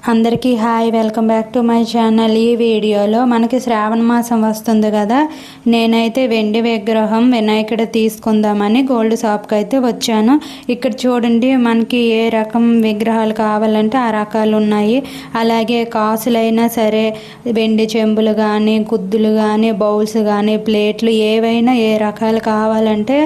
అందరికీ hi, welcome back to my channel. ఈ వీడియోలో మనకి శ్రావణ మాసం వస్తుంది కదా, నేనైతే వెండి విగ్రహం వినాయకుడు తీసుకుందామని గోల్డ్ షాప్కి అయితే వచ్చాను. ఇక్కడ చూడండి, మనకి ఏ రకం విగ్రహాలు కావాలంటే ఆ రకాలు ఉన్నాయి. అలాగే కాసులైనా సరే, వెండి చెంబులు కానీ, గుద్దులు కానీ, బౌల్స్ కానీ, ప్లేట్లు ఏవైనా ఏ రకాలు కావాలంటే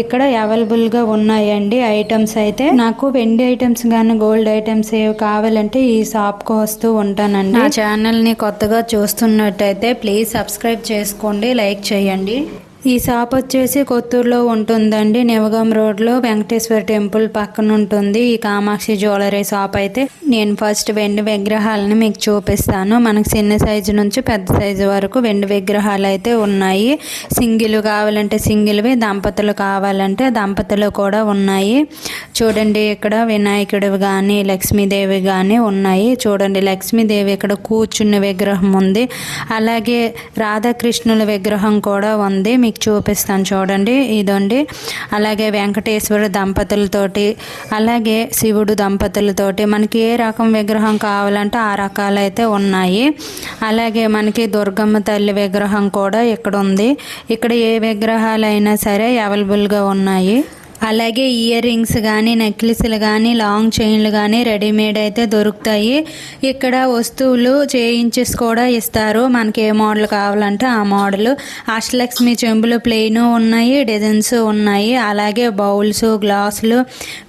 ఇక్కడ అవైలబుల్గా ఉన్నాయండి ఐటమ్స్. అయితే నాకు వెండి ఐటమ్స్ కానీ గోల్డ్ ఐటమ్స్ ఏవి కావాలంటే ఈ షాప్కి వస్తూ ఉంటానండి. నా ఛానల్ని కొత్తగా చూస్తున్నట్టయితే ప్లీజ్ సబ్స్క్రైబ్ చేసుకోండి, లైక్ చేయండి. ఈ షాప్ వచ్చేసి కొత్తూరులో ఉంటుందండి. నివగం రోడ్లో వెంకటేశ్వర టెంపుల్ పక్కన ఉంటుంది ఈ కామాక్షి జ్యువెలరీ షాప్. అయితే నేను ఫస్ట్ వెండి విగ్రహాలను మీకు చూపిస్తాను. మనకు చిన్న సైజు నుంచి పెద్ద సైజు వరకు వెండి విగ్రహాలు అయితే ఉన్నాయి. సింగిల్ కావాలంటే సింగిల్వి, దంపతులు కావాలంటే దంపతులు కూడా ఉన్నాయి. చూడండి, ఇక్కడ వినాయకుడివి కానీ లక్ష్మీదేవి కానీ ఉన్నాయి. చూడండి, లక్ష్మీదేవి ఇక్కడ కూర్చున్న విగ్రహం ఉంది. అలాగే రాధాకృష్ణుల విగ్రహం కూడా ఉంది, మీకు చూపిస్తాను చూడండి. ఇదండి. అలాగే వెంకటేశ్వర దంపతులతోటి, అలాగే శివుడు దంపతులతోటి మనకి ఏ రకం విగ్రహం కావాలంటే ఆ రకాలు అయితే ఉన్నాయి. అలాగే మనకి దుర్గమ్మ తల్లి విగ్రహం కూడా ఇక్కడ ఉంది. ఇక్కడ ఏ విగ్రహాలైనా సరే అవైలబుల్గా ఉన్నాయి. అలాగే ఇయర్ రింగ్స్ కానీ, నెక్లెస్లు కానీ, లాంగ్ చైన్లు కానీ రెడీమేడ్ అయితే దొరుకుతాయి. ఇక్కడ వస్తువులు చేయించేసి కూడా ఇస్తారు. మనకి ఏ మోడల్ కావాలంటే ఆ మోడల్. అష్టలక్ష్మి చెంబులు ప్లెయిన్ ఉన్నాయి, డిజైన్స్ ఉన్నాయి. అలాగే బౌల్స్, గ్లాసులు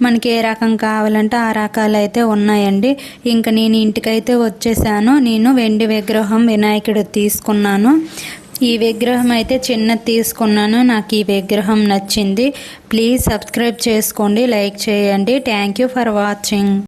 మనకి ఏ రకం కావాలంటే ఆ రకాలు అయితే ఉన్నాయండి. ఇంకా నేను ఇంటికైతే వచ్చేసాను. నేను వెండి విగ్రహం వినాయకుడు తీసుకున్నాను. ఈ విగ్రహం అయితే చిన్నది తీసుకున్నాను. నాకు ఈ విగ్రహం నచ్చింది. ప్లీజ్ సబ్స్క్రైబ్ చేసుకోండి, లైక్ చేయండి. Thank you for watching.